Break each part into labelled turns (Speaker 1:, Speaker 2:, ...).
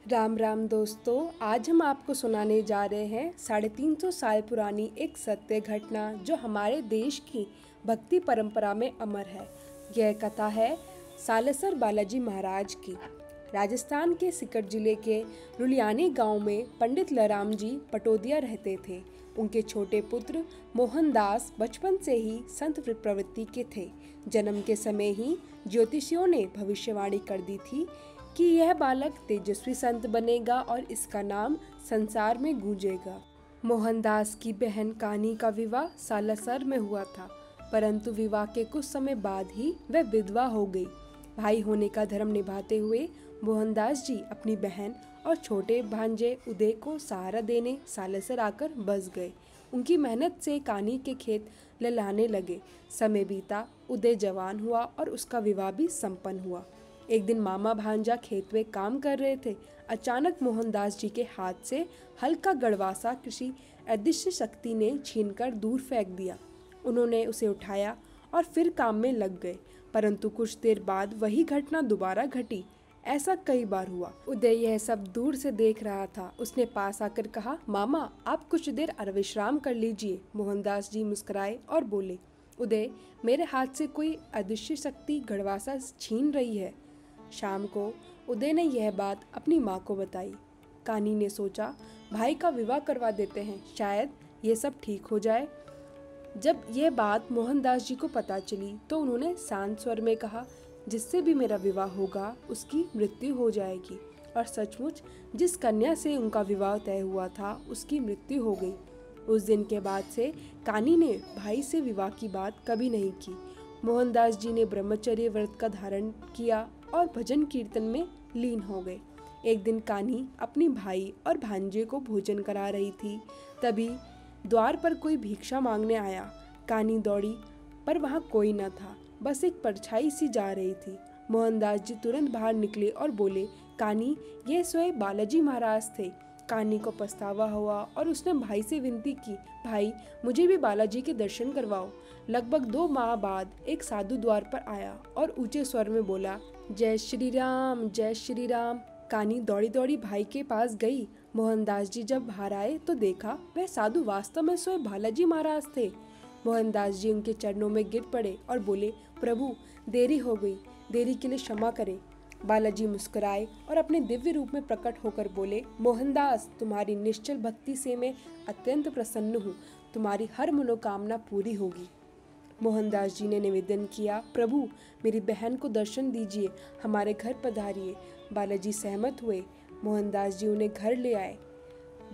Speaker 1: राम राम दोस्तों, आज हम आपको सुनाने जा रहे हैं 350 साल पुरानी एक सत्य घटना जो हमारे देश की भक्ति परंपरा में अमर है। यह कथा है सालासर बालाजी महाराज की। राजस्थान के सीकर जिले के रुलियानी गांव में पंडित लहराम जी पटोदिया रहते थे। उनके छोटे पुत्र मोहनदास बचपन से ही संत प्रवृत्ति के थे। जन्म के समय ही ज्योतिषियों ने भविष्यवाणी कर दी थी कि यह बालक तेजस्वी संत बनेगा और इसका नाम संसार में गूंजेगा। मोहनदास की बहन कानी का विवाह सालासर में हुआ था, परंतु विवाह के कुछ समय बाद ही वह विधवा हो गई। भाई होने का धर्म निभाते हुए मोहनदास जी अपनी बहन और छोटे भांजे उदय को सहारा देने सालासर आकर बस गए। उनकी मेहनत से कानी के खेत लहलाने लगे। समय बीता, उदय जवान हुआ और उसका विवाह भी संपन्न हुआ। एक दिन मामा भांजा खेत में काम कर रहे थे। अचानक मोहनदास जी के हाथ से हल्का गड़वासा किसी अदृश्य शक्ति ने छीनकर दूर फेंक दिया। उन्होंने उसे उठाया और फिर काम में लग गए, परंतु कुछ देर बाद वही घटना दोबारा घटी। ऐसा कई बार हुआ। उदय यह सब दूर से देख रहा था। उसने पास आकर कहा, मामा आप कुछ देर विश्राम कर लीजिए। मोहनदास जी मुस्कुराए और बोले, उदय मेरे हाथ से कोई अदृश्य शक्ति गड़वासा छीन रही है। शाम को उदय ने यह बात अपनी माँ को बताई। कानी ने सोचा, भाई का विवाह करवा देते हैं, शायद ये सब ठीक हो जाए। जब यह बात मोहनदास जी को पता चली तो उन्होंने शांत स्वर में कहा, जिससे भी मेरा विवाह होगा उसकी मृत्यु हो जाएगी। और सचमुच जिस कन्या से उनका विवाह तय हुआ था उसकी मृत्यु हो गई। उस दिन के बाद से कानी ने भाई से विवाह की बात कभी नहीं की। मोहनदास जी ने ब्रह्मचर्य व्रत का धारण किया और भजन कीर्तन में लीन हो गए। एक दिन कानी अपनी भाई और भांजे को भोजन करा रही थी। तभी द्वार पर कोई भिक्षा मांगने आया। कानी दौड़ी, पर वहाँ कोई न था, बस एक परछाई सी जा रही थी। मोहनदास जी तुरंत बाहर निकले और बोले, कानी ये स्वयं बालाजी महाराज थे। कानी को पछतावा हुआ और उसने भाई से विनती की, भाई मुझे भी बालाजी के दर्शन करवाओ। लगभग 2 माह बाद एक साधु द्वार पर आया और ऊंचे स्वर में बोला, जय श्री राम, जय श्री राम। कानी दौड़ी दौड़ी भाई के पास गई। मोहनदास जी जब बाहर आए तो देखा वह साधु वास्तव में स्वयं बालाजी महाराज थे। मोहनदास जी उनके चरणों में गिर पड़े और बोले, प्रभु देरी हो गई, देरी के लिए क्षमा करें। बालाजी मुस्कुराए और अपने दिव्य रूप में प्रकट होकर बोले, मोहनदास तुम्हारी निश्चल भक्ति से मैं अत्यंत प्रसन्न हूँ, तुम्हारी हर मनोकामना पूरी होगी। मोहनदास जी ने निवेदन किया, प्रभु मेरी बहन को दर्शन दीजिए, हमारे घर पधारिए। बालाजी सहमत हुए। मोहनदास जी उन्हें घर ले आए।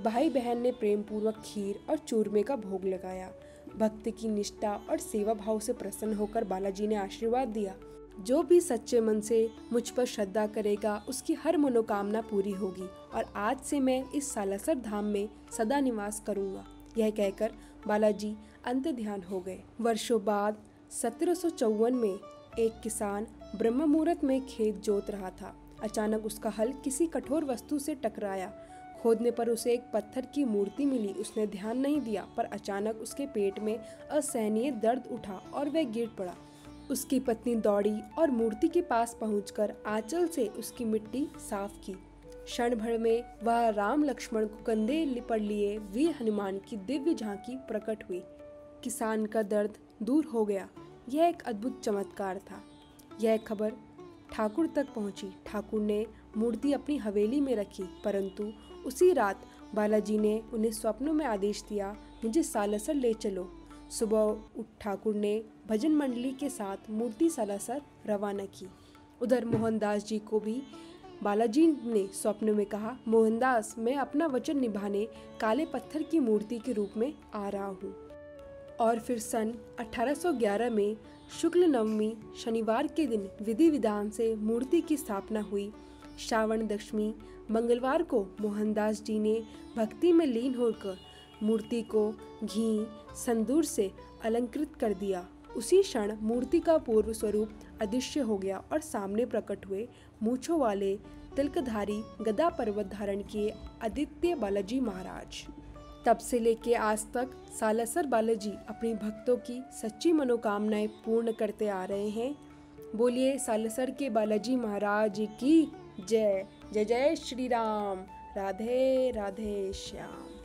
Speaker 1: भाई बहन ने प्रेम पूर्वक खीर और चूरमे का भोग लगाया। भक्त की निष्ठा और सेवा भाव से प्रसन्न होकर बालाजी ने आशीर्वाद दिया, जो भी सच्चे मन से मुझ पर श्रद्धा करेगा उसकी हर मनोकामना पूरी होगी और आज से मैं इस सालासर धाम में सदा निवास करूंगा। यह कहकर बालाजी अंत ध्यान हो गए। वर्षों बाद 1754 में एक किसान ब्रह्म मुहूर्त में खेत जोत रहा था। अचानक उसका हल किसी कठोर वस्तु से टकराया। खोदने पर उसे एक पत्थर की मूर्ति मिली। उसने ध्यान नहीं दिया, पर अचानक उसके पेट में असहनीय दर्द उठा और वह गिर पड़ा। उसकी पत्नी दौड़ी और मूर्ति के पास पहुंचकर आंचल से उसकी मिट्टी साफ की। क्षण भर में वह राम लक्ष्मण को कंधे पर लिए वीर हनुमान की दिव्य झांकी प्रकट हुई। किसान का दर्द दूर हो गया। यह एक अद्भुत चमत्कार था। यह खबर ठाकुर तक पहुंची। ठाकुर ने मूर्ति अपनी हवेली में रखी, परंतु उसी रात बालाजी ने उन्हें स्वप्नों में आदेश दिया, मुझे सालासर ले चलो। सुबह उठ ठाकुर ने भजन मंडली के साथ मूर्ति सालासर रवाना की। उधर मोहनदास जी को भी बालाजी ने स्वप्न में कहा, मोहनदास मैं अपना वचन निभाने काले पत्थर की मूर्ति के रूप में आ रहा हूँ। और फिर सन 1811 में शुक्ल नवमी शनिवार के दिन विधि विधान से मूर्ति की स्थापना हुई। श्रावण दशमी मंगलवार को मोहनदास जी ने भक्ति में लीन होकर मूर्ति को घी संदूर से अलंकृत कर दिया। उसी क्षण मूर्ति का पूर्व स्वरूप अदृश्य हो गया और सामने प्रकट हुए मूंछों वाले तिलकधारी गदा पर्वत धारण किए आदित्य बालाजी महाराज। तब से लेके आज तक सालासर बालाजी अपनी भक्तों की सच्ची मनोकामनाएं पूर्ण करते आ रहे हैं। बोलिए सालासर के बालाजी महाराज की जय। जय जय श्री राम। राधे राधे श्याम।